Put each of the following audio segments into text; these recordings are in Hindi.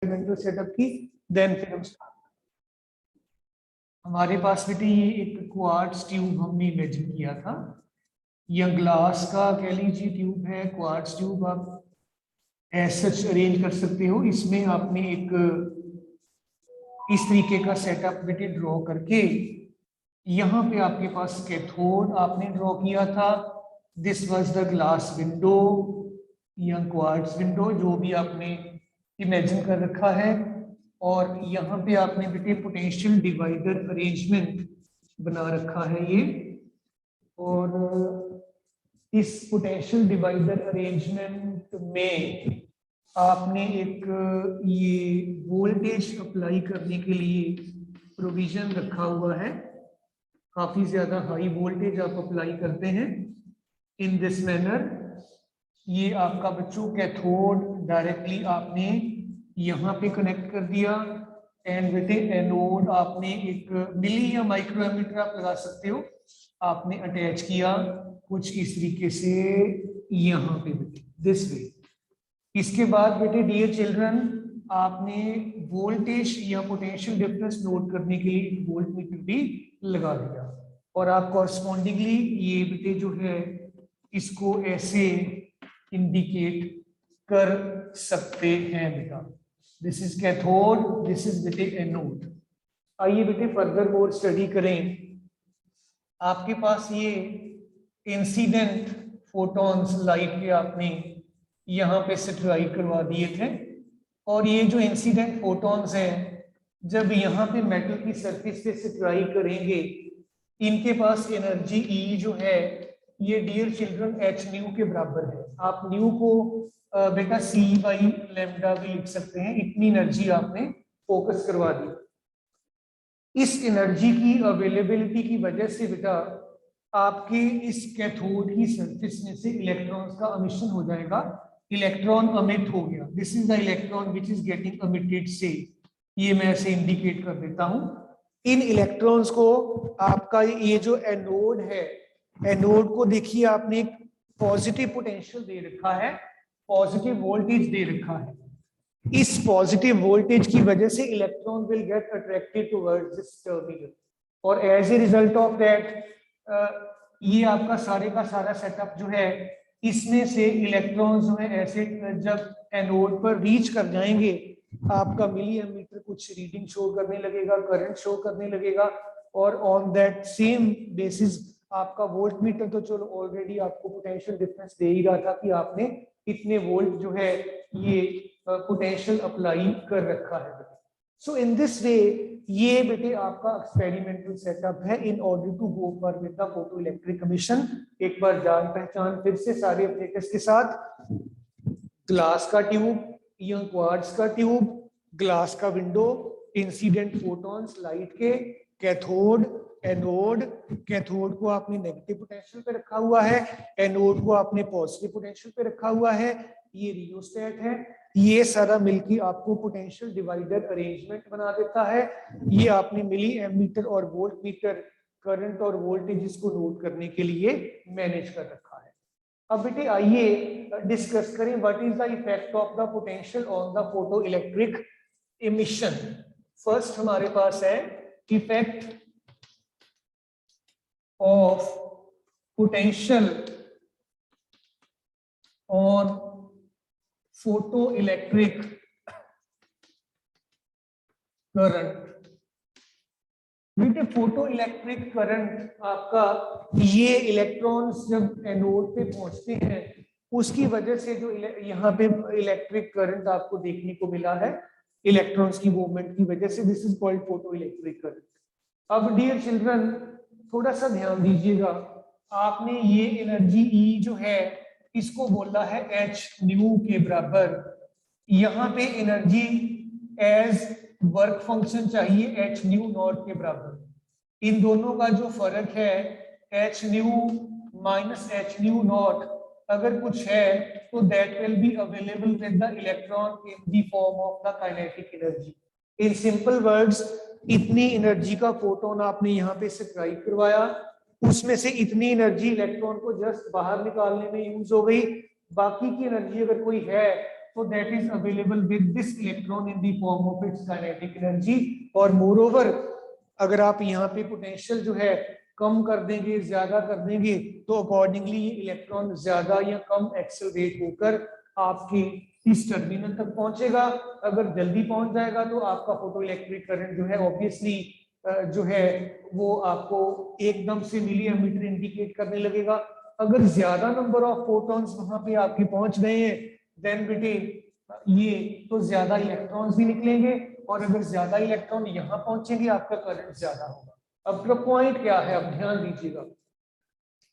एक्सपेरिमेंटल सेटअप की, देन फिर हम स्टार्ट। हमारे पास बेटे ये एक क्वार्ट्ज ट्यूब हमने इमेजिन किया था, या ग्लास का कह लीजिए ट्यूब है। क्वार्ट्ज ट्यूब आप ऐसे अरेंज कर सकते हो। इसमें आपने एक इस तरीके का सेटअप बेटे ड्रॉ करके, यहाँ पे आपके पास कैथोड आपने ड्रॉ किया था। This was the glass window या क्वार्ट्ज विंडो, जो भी आपने इमेजिन कर रखा है। और यहाँ पे आपने बेटे पोटेंशियल डिवाइडर अरेंजमेंट बना रखा है ये। और इस पोटेंशियल डिवाइडर अरेंजमेंट में आपने एक ये वोल्टेज अप्लाई करने के लिए प्रोविजन रखा हुआ है। काफी ज्यादा हाई वोल्टेज आप अप्लाई करते हैं इन दिस मैनर। ये आपका बच्चों कैथोड डायरेक्टली आपने यहाँ पे कनेक्ट कर दिया, एंड बेटे एनोड आपने एक मिली या माइक्रो एमीटर आप लगा सकते हो, आपने अटैच किया कुछ इस तरीके से यहाँ पे बेटे दिस वे। इसके बाद बेटे डियर चिल्ड्रन, आपने वोल्टेज या पोटेंशियल डिफरेंस नोट करने के लिए एक वोल्ट मीटर भी लगा दिया, और आप कॉरस्पॉन्डिंगली ये बेटे जो है इसको ऐसे इंडिकेट कर सकते हैं बेटा। This is cathode, this is बेटे एनोड। आइए बेटे फर्दर मोर स्टडी करें। आपके पास ये इंसिडेंट फोटॉन्स लाइट के आपने यहाँ पे सैटेलाइट करवा दिए थे, और ये जो इंसिडेंट फोटॉन्स हैं जब यहाँ पे मेटल की सरफेस पे सैटेलाइट करेंगे, इनके पास एनर्जी E जो है ये डियर चिल्ड्रन h न्यू के बराबर है। आप न्यू को बेटा c/λ भी लिख सकते हैं। इतनी एनर्जी आपने फोकस करवा दी। इस एनर्जी की अवेलेबिलिटी की वजह से बेटा आपके इस कैथोड की सरफेस में से इलेक्ट्रॉन्स का एमिशन हो जाएगा। इलेक्ट्रॉन अमिट हो गया, this is the electron which is getting emitted से, ये मैं ऐसे इंडिकेट कर देता हूं। इन इलेक्ट्रॉन्स को आपका ये जो एनोड है, एनोड को देखिए आपने एक पॉजिटिव पोटेंशियल दे रखा है, पॉजिटिव वोल्टेज दे रखा है। इस पॉजिटिव वोल्टेज की वजह से electron will get attracted towards this terminal, और as a result of that ये आपका सारे का सारा सेटअप जो है, इसमें से इलेक्ट्रॉन्स जो है ऐसे जब एनोड पर रीच कर जाएंगे, आपका मिली एमीटर कुछ रीडिंग शो करने लगेगा, करंट शो करने लगेगा, और ऑन दैट सेम बेसिस आपका वोल्ट मीटर तो चलो ऑलरेडी आपको पोटेंशियल डिफरेंस दे ही रहा था कि आपने इतने वोल्ट जो है ये पोटेंशियल अप्लाई कर रखा है। सो इन दिस वे ये बेटे आपका एक्सपेरिमेंटल सेटअप है in order to go for with the photoelectric emission. एक बार जान पहचान फिर से सारे अपडेट्स के साथ। ग्लास का ट्यूब या क्वार्ट्ज का ट्यूब, ग्लास का विंडो, इंसिडेंट फोटॉन्स लाइट के, कैथोड, एनोड। कैथोड को आपने नेगेटिव पोटेंशियल पे रखा हुआ है, एनोड को आपने पॉजिटिव पोटेंशियल पे रखा हुआ है। ये रियोस्टेट है। ये सारा मिलकर आपको पोटेंशियल डिवाइडर अरेंजमेंट बना देता है। ये आपने मिली एमीटर और वोल्ट मीटर करंट और वोल्टेज को नोट करने के लिए मैनेज कर रखा है। अब बेटे आइए डिस्कस करें what is the effect of the potential on the photoelectric emission. First हमारे पास है effect of potential on photo electric current. बेटे फोटो इलेक्ट्रिक करंट आपका ये इलेक्ट्रॉन्स जब एनोड पे पहुंचते हैं उसकी वजह से जो यहाँ पे इलेक्ट्रिक करंट आपको देखने को मिला है इलेक्ट्रॉन्स की मूवमेंट की वजह से, this is called photo electric current. अब डियर चिल्ड्रन थोड़ा सा ध्यान दीजिएगा, आपने ये एनर्जी E जो है इसको बोला है h न्यू के बराबर। यहाँ पे एनर्जी एज वर्क फंक्शन चाहिए h न्यू नॉट के बराबर। इन दोनों का जो फर्क है h nu minus h nu not अगर कुछ है तो that will be available with the electron in the form of the kinetic energy. In simple words, इतनी एनर्जी का फोटोन आपने यहाँ पे सब्सक्राइब करवाया, उसमें से इतनी एनर्जी इलेक्ट्रॉन को जस्ट बाहर निकालने में यूज हो गई। बाकी की एनर्जी अगर कोई है so that is available with this electron in the form of its kinetic energy. और moreover अगर आप यहाँ पे पोटेंशियल जो है कम कर देंगे, ज्यादा कर देंगे, तो अकॉर्डिंगली ये इलेक्ट्रॉन ज्यादा या कम एक्सेलरेट होकर आपके इस टर्मिनल तक पहुंचेगा। अगर जल्दी पहुंच जाएगा तो आपका फोटो इलेक्ट्रिक करंट जो है ऑब्वियसली जो है वो आपको एकदम से मिली एमीटर इंडिकेट करने लगेगा। अगर ज्यादा नंबर ऑफ फोटॉन्स वहां पे आपके पहुंच गए हैं देन बेटे ये तो ज्यादा इलेक्ट्रॉन्स भी निकलेंगे, और अगर ज्यादा इलेक्ट्रॉन यहाँ पहुंचेंगे आपका करंट ज्यादा होगा। अब का पॉइंट क्या है, अब ध्यान दीजिएगा।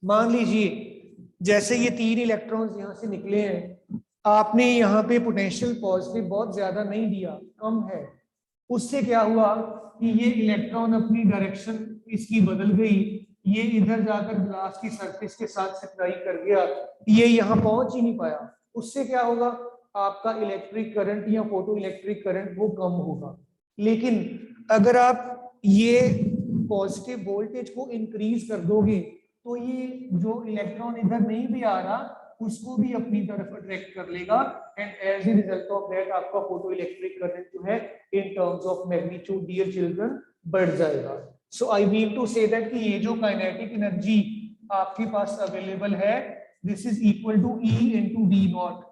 मान लीजिए जैसे ये 3 इलेक्ट्रॉन्स यहाँ से निकले हैं, आपने यहाँ पे पोटेंशियल पॉजिटिव बहुत ज्यादा नहीं दिया, कम है, उससे क्या हुआ कि ये इलेक्ट्रॉन अपनी डायरेक्शन इसकी बदल गई, ये इधर जाकर ग्लास की सरफेस के साथ टकराई कर गया, ये यहाँ पहुंच ही नहीं पाया। उससे क्या होगा, आपका इलेक्ट्रिक करंट या फोटो इलेक्ट्रिक करंट वो कम होगा। लेकिन अगर आप ये पॉजिटिव वोल्टेज को इंक्रीज कर दोगे तो ये जो इलेक्ट्रॉन इधर नहीं भी आ रहा उसको भी अपनी तरफ अट्रैक्ट कर लेगा, and as a result of that आपका फोटो इलेक्ट्रिक करंट जो है in terms of magnitude dear children बढ़ जाएगा। So I mean to say that कि ये जो काइनेटिक एनर्जी आपके पास अवेलेबल है this is equal to E into V naught.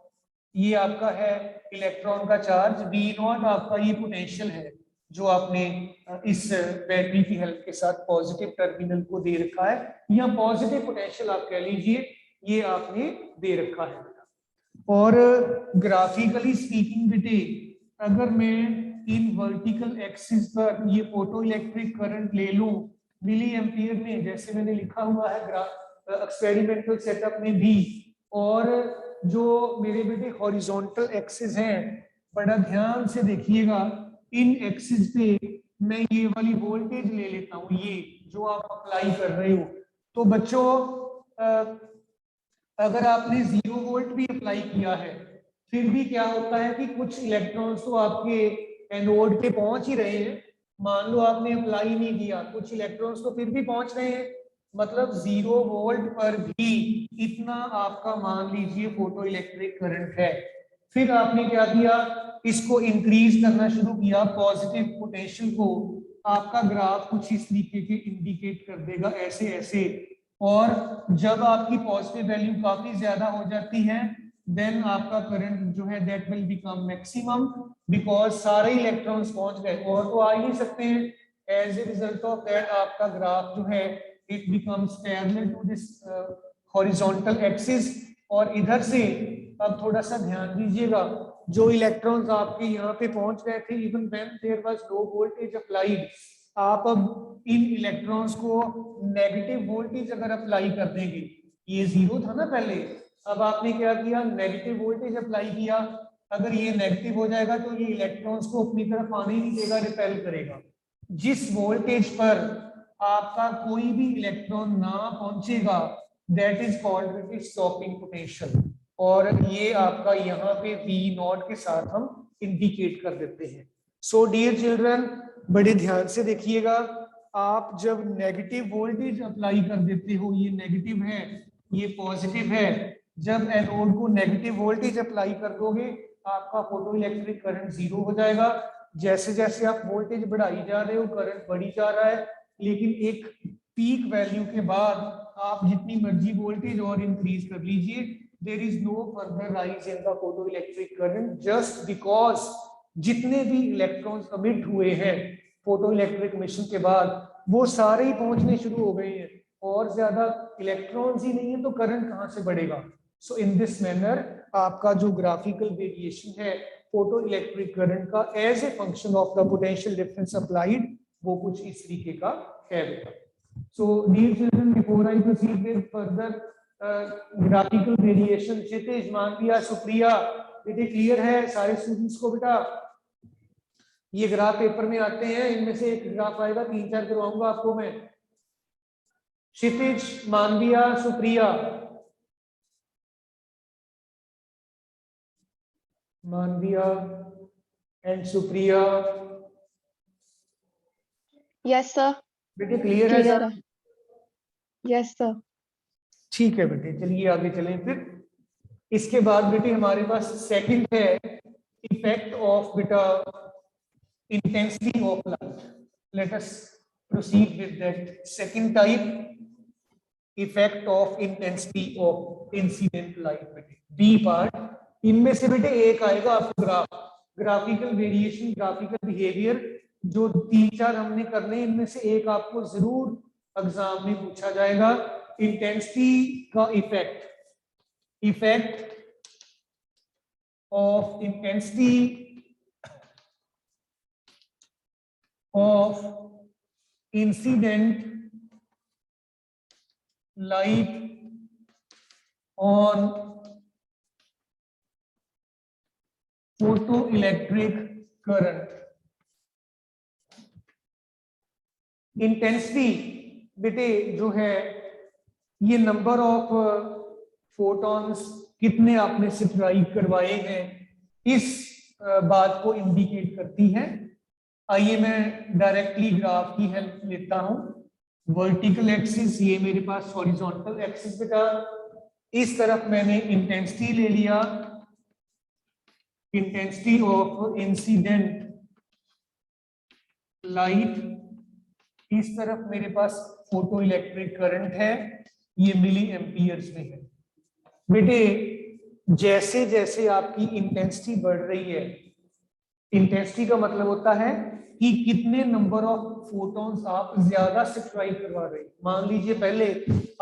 ये आपका है इलेक्ट्रॉन का चार्ज, वी नॉट आपका ये पोटेंशियल है जो आपने इस बैटरी की हेल्प के साथ पॉजिटिव टर्मिनल को दे रखा है, या पॉजिटिव पोटेंशियल आप कह लीजिए, ये आपने दे रखा है। और ग्राफिकली स्पीकिंग बेटे अगर मैं इन वर्टिकल एक्सिस पर ये फोटो इलेक्ट्रिक करंट ले लूं मिली एम्पियर में, जैसे मैंने लिखा हुआ है एक्सपेरिमेंटल सेटअप में भी, और जो मेरे बेटे हॉरिजॉन्टल एक्सिस हैं, बड़ा ध्यान से देखिएगा, इन एक्सिस पे मैं ये वाली वोल्टेज ले लेता हूं, ये जो आप अप्लाई कर रहे हो, तो बच्चों अगर आपने 0 वोल्ट भी अप्लाई किया है फिर भी क्या होता है कि कुछ इलेक्ट्रॉन्स तो आपके एनोड पे पहुंच ही रहे हैं। मान लो आपने अप्लाई नहीं किया, कुछ इलेक्ट्रॉन्स तो फिर भी पहुंच रहे हैं, मतलब 0 वोल्ट पर भी इतना आपका मान लीजिए फोटो इलेक्ट्रिक करंट है। फिर आपने क्या किया, इसको इंक्रीज करना शुरू किया पॉजिटिव पोटेंशियल को, आपका ग्राफ कुछ इस तरीके के इंडिकेट कर देगा ऐसे ऐसे, और जब आपकी पॉजिटिव वैल्यू काफी ज्यादा हो जाती है देन आपका करंट जो है that will become maximum, because सारे इलेक्ट्रॉन्स पहुंच गए और तो आ ही नहीं सकते हैं। As a result of that आपका ग्राफ जो है it becomes parallel to this horizontal axis. और इधर से अब थोड़ा सा ध्यान दीजिएगा, जो इलेक्ट्रॉन्स आपके यहाँ पे पहुंच गए थे even when there was low voltage applied, आप अब इन इलेक्ट्रॉन्स को नेगेटिव वोल्टेज अगर अप्लाई कर देंगे, ये 0 था ना पहले, अब आपने क्या किया, नेगेटिव वोल्टेज अप्लाई किया, अगर ये नेगेटिव हो जाएगा तो ये इलेक्ट्रॉन्स को अपनी तरफ आने ही नहीं देगा, रिपेल करेगा। जिस वोल्टेज पर आपका कोई भी इलेक्ट्रॉन ना पहुंचेगा that is called stopping potential, और ये आपका यहाँ पे V नॉट के साथ हम इंडिकेट कर देते हैं। सो डियर चिल्ड्रन बड़े ध्यान से देखिएगा, आप जब नेगेटिव वोल्टेज अप्लाई कर देते हो, ये नेगेटिव है ये पॉजिटिव है, जब एनोड को नेगेटिव वोल्टेज अप्लाई कर दोगे आपका फोटो इलेक्ट्रिक करंट 0 हो जाएगा। जैसे जैसे आप वोल्टेज बढ़ाई जा रहे हो करंट बढ़ी जा रहा है, लेकिन एक पीक वैल्यू के बाद आप जितनी मर्जी वोल्टेज और इंक्रीज कर लीजिए, there is no further rise in the photoelectric current just because जितने भी इलेक्ट्रॉन्स अमिट हुए हैं फोटो इलेक्ट्रिक मिशन के बाद वो सारे ही पहुंचने शुरू हो गए हैं, और ज्यादा इलेक्ट्रॉन्स ही नहीं है तो करंट कहां से बढ़ेगा। सो इन दिस मैनर आपका जो ग्राफिकल वेरिएशन है फोटो इलेक्ट्रिक करंट का as a function of the potential difference applied वो कुछ इस तरीके का है बेटा। So dear children before I proceed with further graphical variation, Kshitij, Manviya, Supriya, बेटे क्लियर है सारे स्टूडेंट्स को? बेटा ये ग्राफ पेपर में आते हैं, इनमें से एक ग्राफ आएगा, 3-4 करवाऊंगा आपको मैं। Kshitij, Manviya, Supriya, Manviya and Supriya. Yes sir. बेटे क्लियर है सर? Yes sir. ठीक है बेटे, चलिए आगे चलें फिर। इसके बाद बेटे हमारे पास सेकंड है इफेक्ट ऑफ बेटा intensity of light. Let us proceed with that second type, effect of intensity of incident light. बेटे बी पार्ट, इनमें से बेटे एक आएगा आपको graph, graphical variation, graphical behaviour. जो 3-4 हमने करने, इनमें से एक आपको जरूर एग्जाम में पूछा जाएगा. इंटेंसिटी का effect, effect of intensity of incident light on photoelectric current. Intensity बेटे जो है ये नंबर ऑफ फोटॉन्स कितने आपने सब्सक्राइब करवाए हैं, इस बात को इंडिकेट करती है. आइए मैं डायरेक्टली ग्राफ की हेल्प लेता हूं. वर्टिकल एक्सिस, ये मेरे पास हॉरिजॉन्टल एक्सिस बेटा. इस तरफ मैंने इंटेंसिटी ले लिया, इंटेंसिटी ऑफ इंसिडेंट लाइट. इस तरफ मेरे पास फोटो इलेक्ट्रिक करंट है, ये मिली एम्पियर्स में है. बेटे जैसे जैसे आपकी इंटेंसिटी बढ़ रही है, इंटेंसिटी का मतलब होता है कि कितने नंबर ऑफ फोटॉन्स आप ज्यादा सब्सक्राइब करवा रहे हैं. मान लीजिए पहले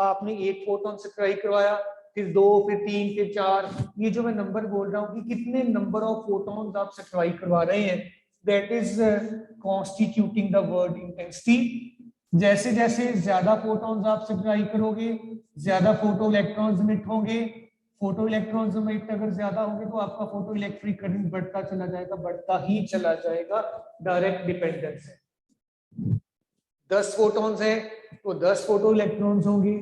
आपने 1 फोटोन सब्सक्राइब करवाया, फिर 2, फिर 3, फिर 4. ये जो मैं नंबर बोल रहा हूँ कि कितने नंबर ऑफ फोटॉन्स आप सब्सक्राइब करवा रहे हैं, that is constituting the word intensity. जैसे जैसे ज्यादा फोटॉन्स आप सब्सक्राइब करोगे, ज्यादा फोटो इलेक्ट्रॉन्स इमिट होंगे. फोटो इलेक्ट्रॉन्स इमिट अगर ज्यादा होंगे तो आपका फोटो इलेक्ट्रिक करंट बढ़ता चला जाएगा, बढ़ता ही चला जाएगा. डायरेक्ट डिपेंडेंस है. 10 फोटॉन्स है तो 10 फोटो इलेक्ट्रॉन्स होंगे,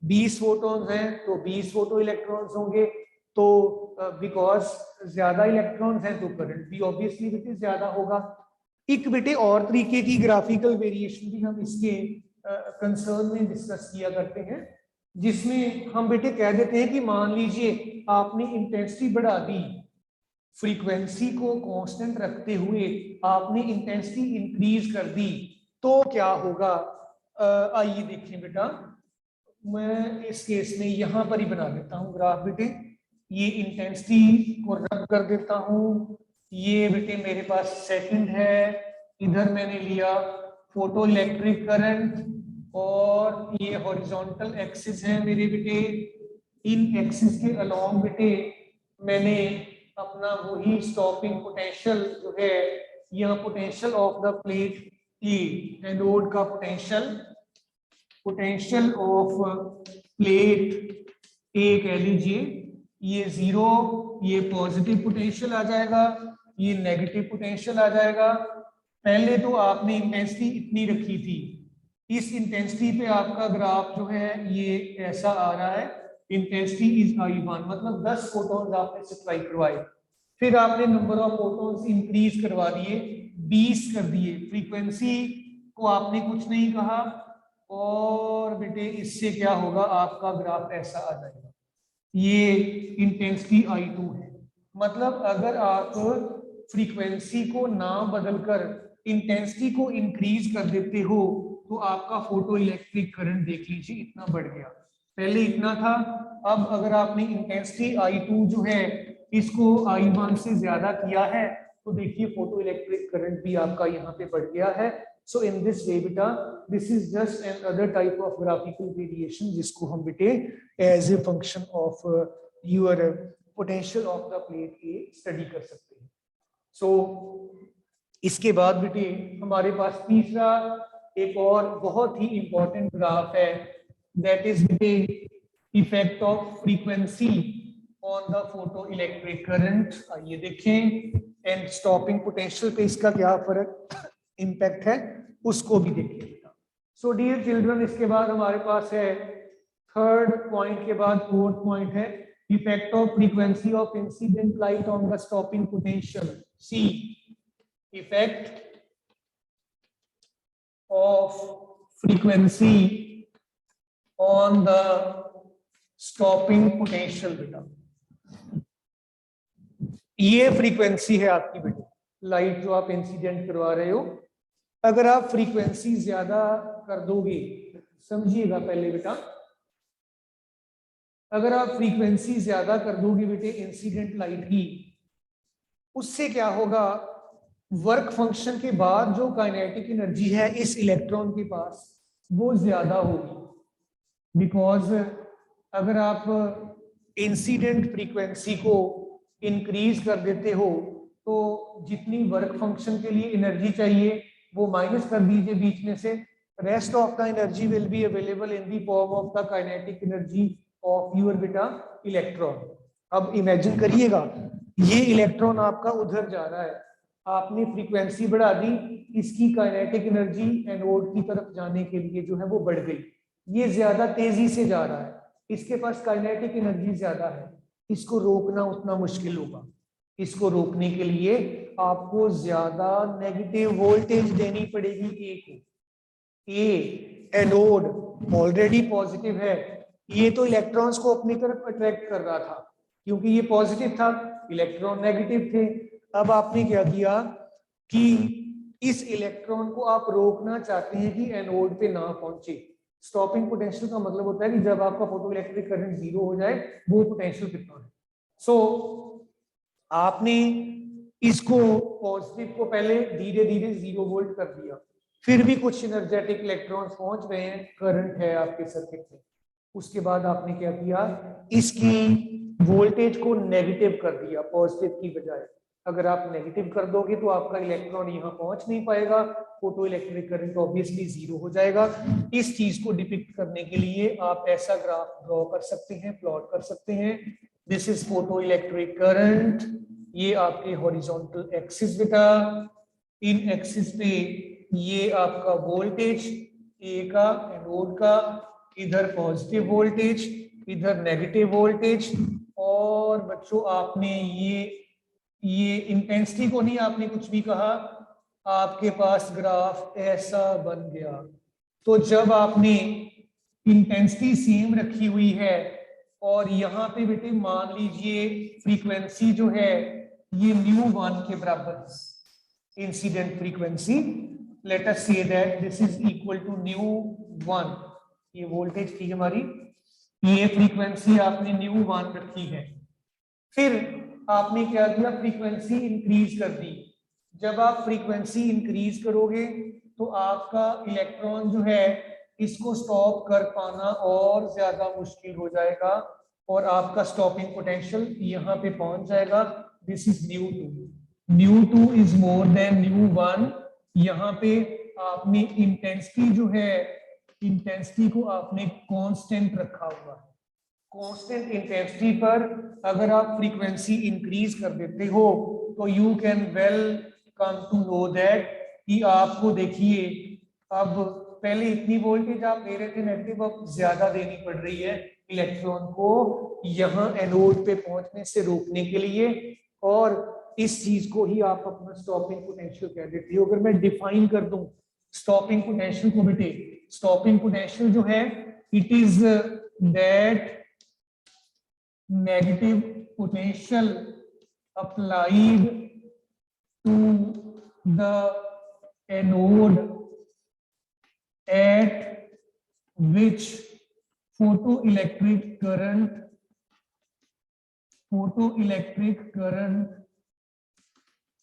20 फोटॉन्स हैं तो 20 फोटो इलेक्ट्रॉन्स होंगे. तो बिकॉज ज्यादा इलेक्ट्रॉन्स हैं तो करंट भी ऑब्वियसली बेटे ज्यादा होगा. एक बेटे और तरीके की ग्राफिकल वेरिएशन भी हम इसके कंसर्न में डिस्कस किया करते हैं, जिसमें हम बेटे कह देते हैं कि मान लीजिए आपने इंटेंसिटी बढ़ा दी, फ्रीक्वेंसी को कांस्टेंट रखते हुए आपने इंटेंसिटी इंक्रीज कर दी, तो क्या होगा. आइए देखें बेटा, मैं इस केस में यहां पर ही बना देता हूं ग्राफ बेटे. ये इंटेंसिटी को रब कर देता हूं. ये बेटे मेरे पास सेकंड है, इधर मैंने लिया फोटो इलेक्ट्रिक करंट, और ये हॉरिजॉन्टल एक्सिस है मेरे बेटे. इन एक्सिस के अलोंग बेटे मैंने अपना वही स्टॉपिंग पोटेंशियल जो है, यह potential of the plate E, anode का पोटेंशियल, पोटेंशियल ऑफ प्लेट ए कह लीजिए, ये 0, ये पॉजिटिव पोटेंशियल आ जाएगा, ये नेगेटिव पोटेंशियल आ जाएगा. पहले तो आपने इंटेंसिटी इतनी रखी थी, इस इंटेंसिटी पे आपका ग्राफ जो है ये ऐसा आ रहा है. इंटेंसिटी इज I1, मतलब 10 फोटॉन्स आपने सप्लाई करवाए. फिर आपने नंबर ऑफ फोटॉन्स इंक्रीज करवा दिए, 20 कर दिए. फ्रीक्वेंसी को आपने कुछ नहीं कहा, और बेटे इससे क्या होगा, आपका ग्राफ ऐसा आ जाएगा. ये इंटेंसिटी I2 है. मतलब अगर आप फ्रीक्वेंसी को ना बदलकर इंटेंसिटी को इंक्रीज कर देते हो तो आपका फोटो इलेक्ट्रिक करंट देख लीजिए इतना बढ़ गया. पहले इतना था, अब अगर आपने इंटेंसिटी I2 जो है इसको I1 से ज्यादा किया है तो देखिए फोटो इलेक्ट्रिक करंट भी आपका यहाँ पे बढ़ गया है. सो इन दिस वे बेटा, this is just another type of graphical variation, जिसको हम बेटे as a function of your potential of the plate A study कर सकते हैं. सो इसके बाद बेटे हमारे पास तीसरा एक और बहुत ही इंपॉर्टेंट ग्राफ है, दैट इज बेटे effect of frequency on the photoelectric current. आइए देखें, एंड स्टॉपिंग पोटेंशियल पे इसका क्या फर्क इम्पैक्ट है उसको भी देखिए. सो डियर चिल्ड्रन, इसके बाद हमारे पास है थर्ड पॉइंट के बाद फोर्थ पॉइंट है effect of frequency of incident light on the stopping potential. See, effect of frequency on the stopping potential. बेटा ये फ्रीक्वेंसी है आपकी बेटे, लाइट जो आप इंसिडेंट करवा रहे हो। अगर आप फ्रीक्वेंसी ज्यादा कर दोगे, समझिएगा पहले बेटा, अगर आप फ्रीक्वेंसी ज्यादा कर दोगे बेटे इंसिडेंट लाइट की, उससे क्या होगा, वर्क फंक्शन के बाद जो काइनेटिक एनर्जी है इस इलेक्ट्रॉन के पास वो ज्यादा होगी। बिकॉज अगर आप इंसिडेंट फ्रीक्वेंसी को इंक्रीज कर देते हो तो जितनी वर्क फंक्शन के लिए एनर्जी चाहिए वो माइनस कर दीजिए बीच में से, rest of the energy will be available in the form of the kinetic energy of your बेटा इलेक्ट्रॉन। अब इमेजिन करिएगा, ये इलेक्ट्रॉन आपका उधर जा रहा है, आपने फ्रीक्वेंसी बढ़ा दी, इसकी काइनेटिक एनर्जी एनोड की तरफ जाने के लिए जो है वो बढ़ गई, ये ज्यादा तेजी से जा रहा है, इसके पास काइनेटिक एनर्जी ज्यादा है, इसको रोकना उतना मुश्किल होगा। इसको रोकने के लिए आपको ज्यादा नेगेटिव वोल्टेज देनी पड़ेगी ए को। ए एनोड ऑलरेडी पॉजिटिव है, ये तो इलेक्ट्रॉन्स को अपनी तरफ अट्रैक्ट कर रहा था क्योंकि ये पॉजिटिव था, इलेक्ट्रॉन नेगेटिव थे। अब आपने क्या किया कि इस इलेक्ट्रॉन को आप रोकना चाहते हैं कि एनोड पे ना पहुंचे। स्टॉपिंग पोटेंशियल का मतलब होता है कि जब आपका फोटो इलेक्ट्रिक करंट जीरो हो जाए वो पोटेंशियल कितना है। सो आपने इसको पॉजिटिव को पहले धीरे धीरे 0 वोल्ट कर दिया, फिर भी कुछ एनर्जेटिक इलेक्ट्रॉन्स पहुंच रहे हैं, करंट है आपके सर्किट में। उसके बाद आपने क्या किया, इसकी वोल्टेज को नेगेटिव कर दिया पॉजिटिव की बजाय। अगर आप नेगेटिव कर दोगे तो आपका इलेक्ट्रॉन यहाँ पहुंच नहीं पाएगा, फोटो इलेक्ट्रिक करंट ऑब्वियसली 0 हो जाएगा। इस चीज को डिपिक्ट करने के लिए आप ऐसा ग्राफ ड्रॉ कर सकते हैं, प्लॉट कर सकते हैं। This is photo electric current, ये आपके हॉरिजॉन्टल एक्सिस बेटा, इन एक्सिस पे ये आपका वोल्टेज ए का एनोड का, इधर पॉजिटिव वोल्टेज, इधर नेगेटिव वोल्टेज। और बच्चों आपने ये इंटेंसिटी को नहीं आपने कुछ भी कहा, आपके पास ग्राफ ऐसा बन गया। तो जब आपने इंटेंसिटी सेम रखी हुई है और यहाँ पे बेटे मान लीजिए फ्रीक्वेंसी जो है ये μ1 के बराबर incident frequency, let us say that this is equal to μ1, ये वोल्टेज थी हमारी, ये फ्रीक्वेंसी आपने μ1 रखी है। फिर आपने क्या किया, फ्रीक्वेंसी इंक्रीज कर दी। जब आप फ्रीक्वेंसी इंक्रीज करोगे तो आपका इलेक्ट्रॉन जो है इसको स्टॉप कर पाना और ज्यादा मुश्किल हो जाएगा और आपका स्टॉपिंग पोटेंशियल यहाँ पे पहुंच जाएगा। This is μ2 is more than μ1। यहाँ पे आपने इंटेंसिटी जो है, इंटेंसिटी को आपने कांस्टेंट रखा हुआ है। कांस्टेंट इंटेंसिटी पर अगर आप फ्रीक्वेंसी इंक्रीज कर देते हो तो you can well come to know that कि आपको देखिए अब पहले इतनी वोल्टेज आप दे रहे थे नेगेटिव, अब ज्यादा देनी पड़ रही है इलेक्ट्रॉन को यहाँ एनोड पे पहुंचने से रोकने के लिए, और इस चीज को ही आप अपना स्टॉपिंग पोटेंशियल कह देते हो। अगर मैं डिफाइन कर दूं स्टॉपिंग पोटेंशियल को बेटे, स्टॉपिंग पोटेंशियल जो है it is that negative potential applied to the anode at which photoelectric current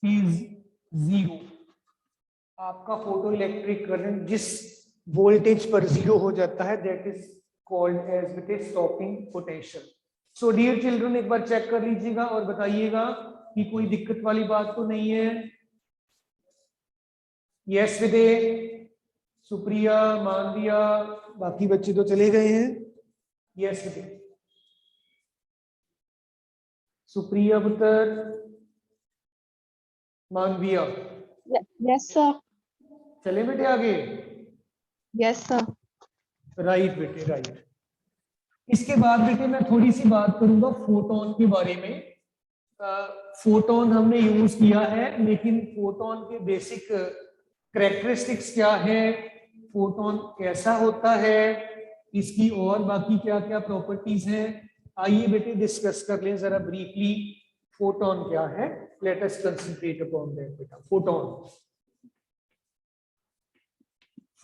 is 0। आपका फोटो इलेक्ट्रिक करंट जिस वोल्टेज पर 0 हो जाता है that is called as it is stopping potential. So dear children एक बार चेक कर लीजिएगा और बताइएगा कि कोई दिक्कत वाली बात तो नहीं है। यस विदे, सुप्रिया, मानविया, बाकी बच्चे तो चले गए हैं। यस विदे, सुप्रिया पुत्र, मानविया। Yes sir. चले बेटे आगे। Yes sir. राइट बेटे राइट। इसके बाद बेटे मैं थोड़ी सी बात करूंगा फोटोन के बारे में। फोटोन हमने यूज किया है, लेकिन फोटोन के बेसिक कैरेक्टरिस्टिक्स क्या है, फोटोन कैसा होता है, इसकी और बाकी क्या क्या प्रॉपर्टीज हैं, आइए बेटे डिस्कस कर लें जरा ब्रीफली फोटोन क्या है, let us concentrate upon that बेटा। फोटोन,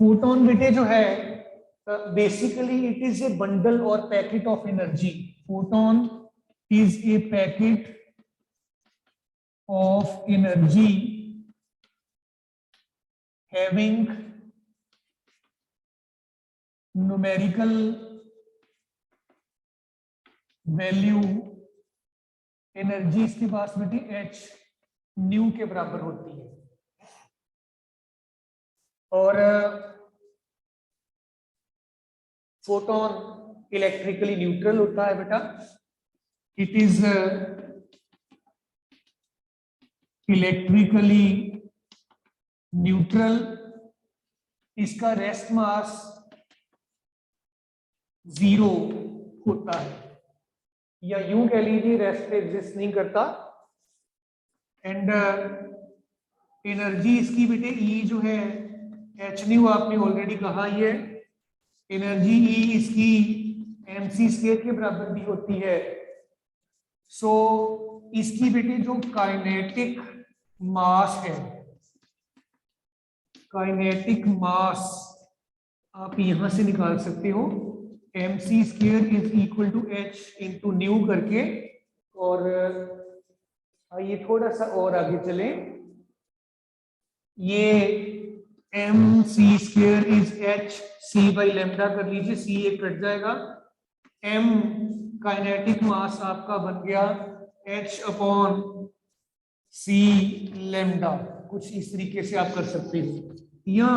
फोटोन बेटे जो है basically it is a bundle और packet of energy. Photon is a packet of energy having numerical value, energy इसके पास बेटे h न्यू के बराबर होती है। और फोटोन इलेक्ट्रिकली न्यूट्रल होता है बेटा, इट इज इलेक्ट्रिकली न्यूट्रल, इसका रेस्ट मास 0 होता है, या यूं कह लीजिए रेस्ट एग्जिस्ट नहीं करता। एंड एनर्जी इसकी बेटे ई जो है एच न्यू आपने ऑलरेडी कहा, ये एनर्जी ई इसकी mc स्क्वायर के बराबर भी होती है। सो इसकी बेटे जो काइनेटिक मास है, काइनेटिक मास आप यहां से निकाल सकते हो, mc square is equal to h into nu करके। और आइए थोड़ा सा और आगे चले, ये mc square is h c by lambda कर लीजिए, c एक कट जाएगा, m काइनेटिक मास आपका बन गया h अपॉन c लेमडा। कुछ इस तरीके से आप कर सकते हो, या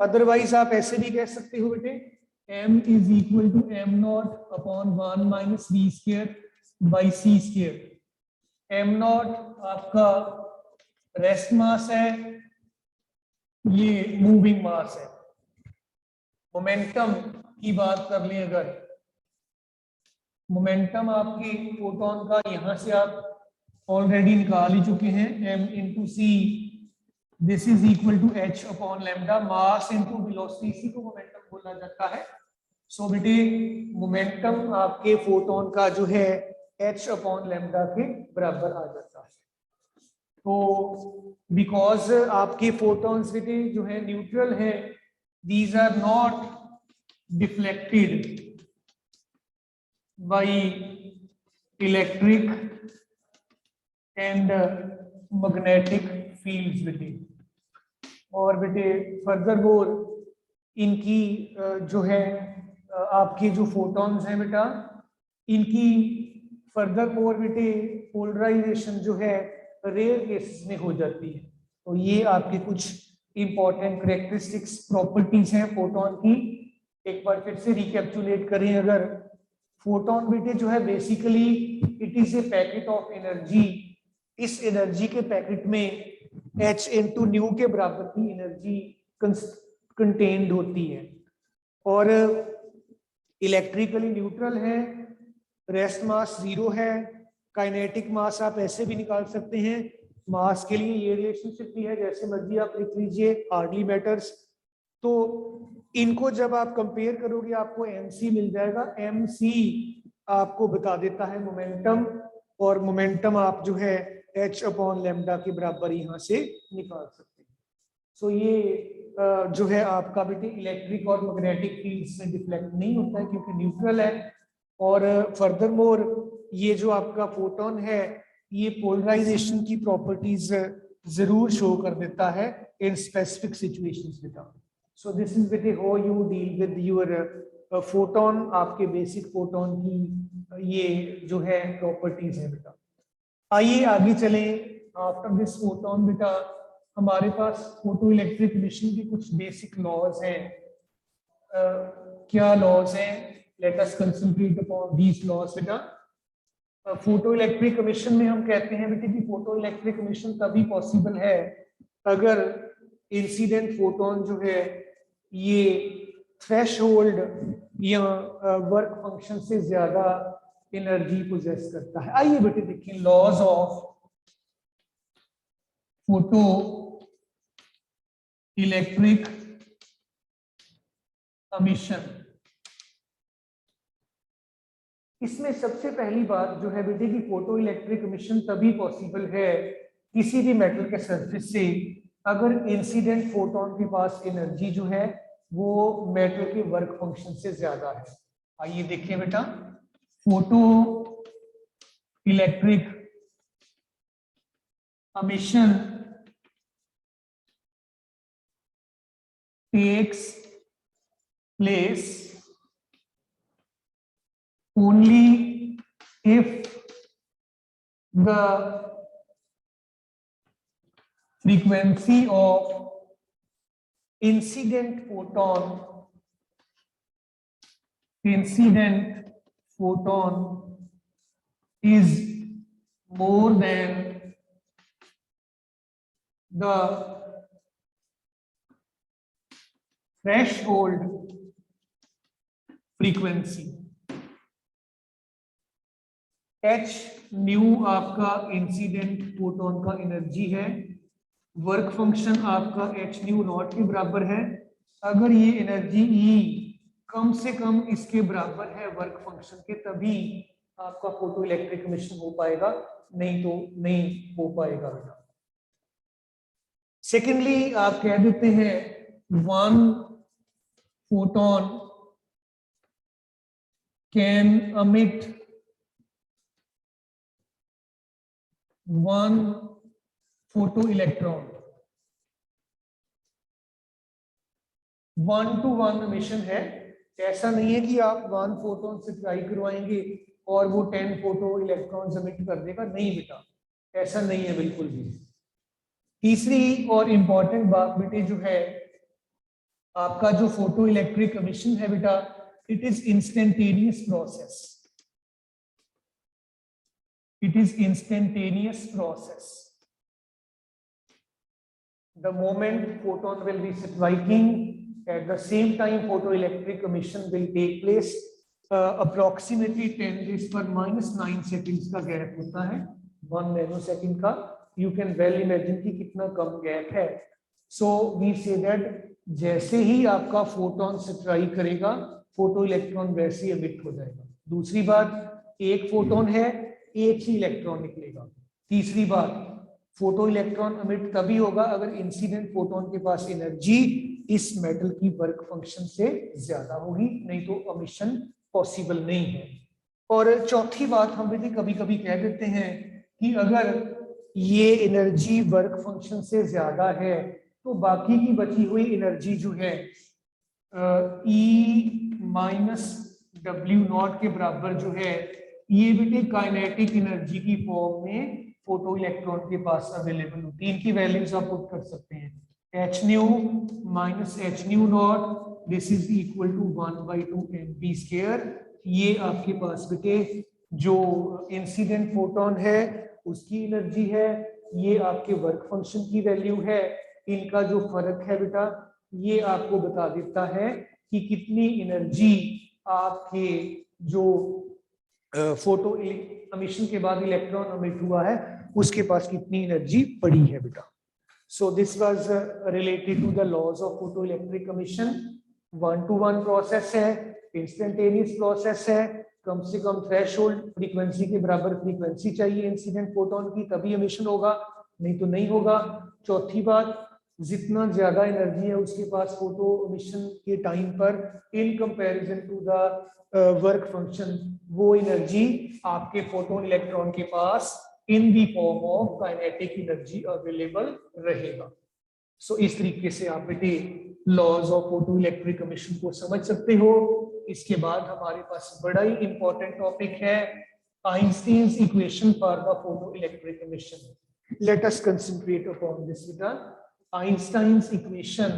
अदरवाइज आप ऐसे भी कह सकते हो बेटे m is equal to m not upon 1 minus v square by c square. m not आपका रेस्ट मास है, ये मूविंग मास है। मोमेंटम की बात कर लें अगर, मोमेंटम आपके फोटोन का यहां से आप ऑलरेडी निकाल ही चुके हैं, m into C, this is equal to h upon lambda, mass into velocity, इसी को मोमेंटम बोला जाता है। सो बेटे मोमेंटम आपके फोटोन का जो है h अपॉन लैम्डा के बराबर आ जाता है। तो बिकॉज आपके फोटॉन्स बेटे जो है न्यूट्रल है, these are not deflected by electric and magnetic fields बेटे। और बेटे फर्दर मोर इनकी जो है आपके जो फोटॉन्स हैं बेटा, इनकी फर्दर मोर बेटे पोलराइजेशन जो है रेयर केसेस में हो जाती है। तो ये आपके कुछ इंपॉर्टेंट कैरेक्टरिस्टिक्स प्रॉपर्टीज हैं फोटोन की। एक बार फिर से रिकैप्चुलेट करें, अगर फोटोन बेटे जो है basically it is a packet of energy, इस एनर्जी के पैकेट में h इंटू न्यू के बराबर की एनर्जी कंटेन्ड होती है, और इलेक्ट्रिकली न्यूट्रल है, रेस्ट मास 0 है, काइनेटिक मास आप ऐसे भी निकाल सकते हैं, मास के लिए ये रिलेशनशिप भी है, जैसे मर्जी आप लिख लीजिए, हार्डली मैटर्स। तो इनको जब आप कंपेयर करोगे आपको mc मिल जाएगा, mc आपको बता देता है मोमेंटम, और मोमेंटम आप जो है h अपॉन लैम्डा के बराबर यहां से निकाल सकते हैं। सो ये जो है आपका बेटे इलेक्ट्रिक और मैग्नेटिक फील्ड से डिफ्लेक्ट नहीं होता है क्योंकि न्यूट्रल है। और फर्दर मोर ये जो आपका फोटोन है ये पोलराइजेशन की प्रॉपर्टीज जरूर शो कर देता है इन स्पेसिफिक सिचुएशंस बेटा। सो दिस इज बेटे how you deal with your photon, आपके बेसिक फोटोन की ये जो है प्रॉपर्टीज है बेटा। आइए आगे चलें। आफ्टर दिस फोटोन बेटा हमारे पास फोटो इलेक्ट्रिक एमिशन के कुछ बेसिक लॉज हैं। क्या लॉज हैं? लेट अस कंसंट्रेट अपॉन दीस लॉज बेटा। फोटो इलेक्ट्रिक एमिशन में हम कहते हैं बेटे कि फोटो इलेक्ट्रिक एमिशन तभी पॉसिबल है अगर इंसिडेंट फोटोन जो है ये थ्रेशहोल्ड या वर्क फंक्शन से ज्यादा एनर्जी पोजेस करता है। आइए बेटे देखिए laws of photoelectric emission. इसमें सबसे पहली बात जो है बेटे कि फोटो इलेक्ट्रिक एमिशन तभी पॉसिबल है किसी भी मेटल के सरफेस से अगर इंसिडेंट फोटोन के पास एनर्जी जो है वो मेटल के वर्क फंक्शन से ज्यादा है। आइए देखिए बेटा, photo electric emission takes place only if the frequency of incident photon is more than the threshold frequency। h new आपका इंसिडेंट फोटोन का एनर्जी है, वर्क फंक्शन आपका h न्यू नॉट के बराबर है। अगर ये एनर्जी E कम से कम इसके बराबर है वर्क फंक्शन के, तभी आपका फोटो इलेक्ट्रिक एमिशन हो पाएगा, नहीं तो नहीं हो पाएगा बेटा। सेकेंडली आप कह देते हैं one photon can emit one photo electron। 1-to-1 emission है, ऐसा नहीं है कि आप 1 फोटोन से ट्राई करवाएंगे और वो 10 फोटो इलेक्ट्रॉन एमिट कर देगा, नहीं बेटा ऐसा नहीं है बिल्कुल भी। तीसरी और इंपॉर्टेंट बात बेटे जो है, आपका जो फोटो इलेक्ट्रिक एमिशन है बेटा, it is instantaneous process. It is instantaneous process. The moment photon will be striking, at the same time photoelectric emission will take place. Approximately 10⁻⁹ seconds का गैप होता है, 1 nanosecond का। You can well imagine कि कितना कम गैप है। So we say that जैसे ही आपका फोटोन स्ट्राइक करेगा फोटो इलेक्ट्रॉन वैसे ही एमिट हो जाएगा। दूसरी बात, एक फोटोन है एक ही इलेक्ट्रॉन निकलेगा। तीसरी बात, फोटो इलेक्ट्रॉन एमिट तभी होगा अगर इंसिडेंट फोटोन के पास एनर्जी इस मेटल की वर्क फंक्शन से ज्यादा होगी, नहीं तो एमिशन पॉसिबल नहीं है। और चौथी बात हम भी कभी कभी कह देते हैं कि अगर ये एनर्जी वर्क फंक्शन से ज्यादा है तो बाकी की बची हुई एनर्जी जो है E-W0 के बराबर जो है, ये बेटे काइनेटिक एनर्जी की फॉर्म में फोटो इलेक्ट्रॉन के पास अवेलेबल होती है। इनकी वैल्यूज आप पुट कर सकते हैं, h nu minus h nu not, this is equal to 1/2 mv square. ये आपके पास बेटे जो इंसिडेंट फोटोन है उसकी एनर्जी है, ये आपके वर्क फंक्शन की वैल्यू है। इनका जो फर्क है बेटा, ये आपको बता देता है कि कितनी एनर्जी आपके जो फोटो एमिशन के बाद इलेक्ट्रॉन एमिट हुआ है उसके पास कितनी एनर्जी पड़ी है बेटा। So this was related to the laws of photoelectric emission. 1-to-1 process है, इंस्टेंटेनियस प्रोसेस है, कम से कम थ्रेशोल्ड फ्रीक्वेंसी के बराबर फ्रीक्वेंसी चाहिए इंसिडेंट फोटोन की, तभी एमिशन होगा, नहीं तो नहीं होगा। चौथी बात, जितना ज्यादा एनर्जी है उसके पास फोटो एमिशन के टाइम पर in comparison to the work function, वो एनर्जी आपके फोटोन इलेक्ट्रॉन के पास in the form of kinetic energy available रहेगा। सो इस तरीके से आप बेटे laws of photoelectric emission को समझ सकते हो। इसके बाद हमारे पास बड़ा ही इंपॉर्टेंट टॉपिक है Einstein's equation for the photoelectric emission. Let us concentrate upon this बेटा। Einstein's equation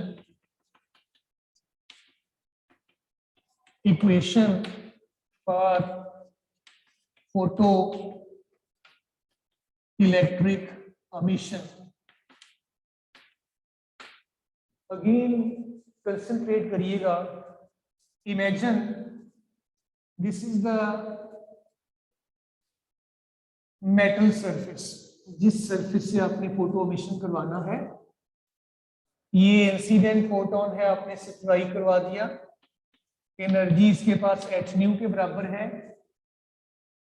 for photoelectric emission. Again, concentrate करिएगा। Imagine this is the metal surface, जिस surface से आपने फोटो एमिशन करवाना है। ये इंसिडेंट फोटोन है, आपने स्ट्राइक करवा दिया, एनर्जी इसके पास h न्यू के बराबर है।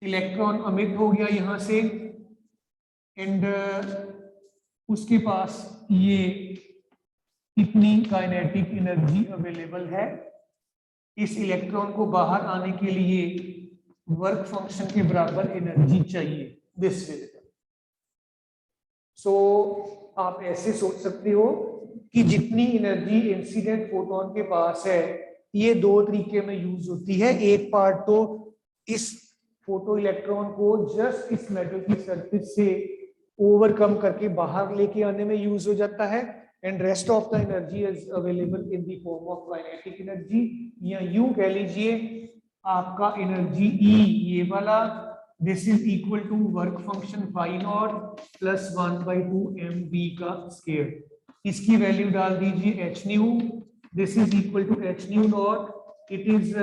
इलेक्ट्रॉन अमिट हो गया यहाँ से एंड उसके पास ये कितनी काइनेटिक एनर्जी अवेलेबल है। इस इलेक्ट्रॉन को बाहर आने के लिए वर्क फंक्शन के बराबर एनर्जी चाहिए दिस वे। सो आप ऐसे सोच सकते हो कि जितनी एनर्जी इंसिडेंट फोटोन के पास है ये दो तरीके में यूज होती है। एक पार्ट तो इस फोटो इलेक्ट्रॉन को जस्ट इस मेटल की सरफेस से ओवरकम करके बाहर लेके आने में यूज हो जाता है and rest of the energy is available in the form of kinetic energy, या यूं कह लीजिए आपका एनर्जी ई ये वाला this is equal to work function phi naught plus 1/2 mv का स्क्वायर। इसकी वैल्यू डाल दीजिए h nu, this is equal to h nu not, it is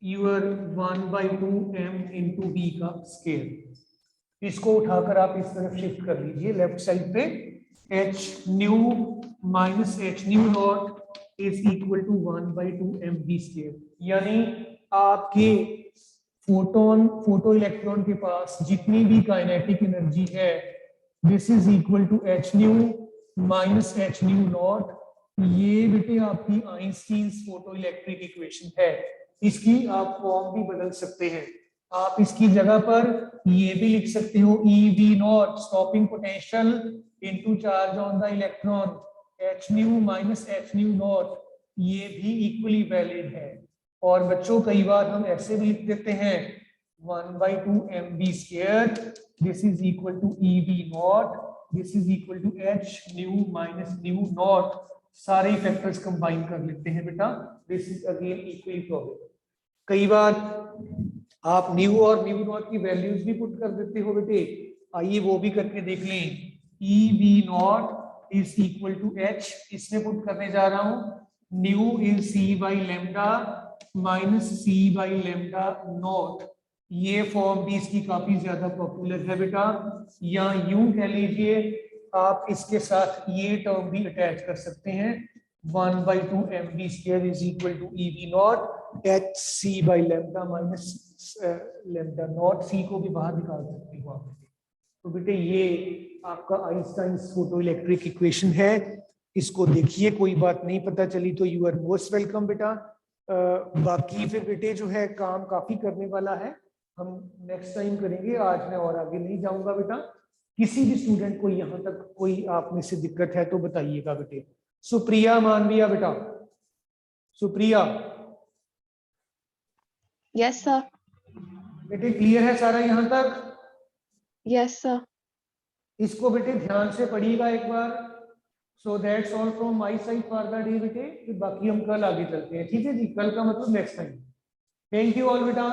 your 1/2 m into v का स्क्वायर। इसको उठाकर आप इस तरफ शिफ्ट कर लीजिए लेफ्ट साइड पे, h nu minus h nu naught is equal to 1/2 mv square. यानी आपके फोटो इलेक्ट्रॉन के पास जितनी भी काइनेटिक एनर्जी है this is equal to h nu minus h nu naught. ये बेटे आपकी आइंस्टीन्स फोटो इलेक्ट्रिक इक्वेशन है। इसकी आप फॉर्म भी बदल सकते हैं। आप इसकी जगह पर ये भी लिख सकते हो EV not stopping potential into charge on the electron h nu minus h nu naught, ये भी इक्वली वैलिड है। और बच्चों कई बार हम ऐसे भी लिख देते हैं 1/2 mv square this is equal to EV naught this is equal to h nu minus nu naught. सारे फैक्टर्स कंबाइन कर लेते हैं बेटा, this is again equally probable. कई बार आप न्यू और न्यू नॉट की वैल्यूज भी पुट कर देते हो बेटे, आइए वो भी करके देख लें। EV naught is equal to h, इसमें पुट करने जा रहा हूं nu is c by lambda minus c by lambda naught. ये फॉर्म भी इसकी काफी ज्यादा पॉपुलर है बेटा, या यूं कह लीजिए आप इसके साथ ये टर्म भी अटैच कर सकते हैं 1/2 mv square is equal to EV naught h c by lambda minus lambda naught. c को भी बाहर निकाल सकते हो आप। तो बेटे ये आपका आइंस्टाइन्स फोटो इलेक्ट्रिक इक्वेशन है, इसको देखिए, कोई बात नहीं पता चली तो यू आर मोस्ट वेलकम बेटा। बाकी फिर बेटे जो है काम काफी करने वाला है, हम नेक्स्ट टाइम करेंगे, आज मैं और आगे नहीं जाऊंगा बेटा। किसी भी स्टूडेंट को यहाँ तक कोई आप में से दिक्कत है तो बताइएगा बेटे। सुप्रिया मानविया बेटा, सुप्रिया Yes, sir. बेटे क्लियर है सारा यहाँ तक? Yes, sir. इसको बेटे ध्यान से पढ़िएगा एक बार। So that's all from my side for the day बेटे, फिर बाकी हम कल आगे चलते हैं, ठीक है जी? कल का मतलब next time. Thank you all बेटा।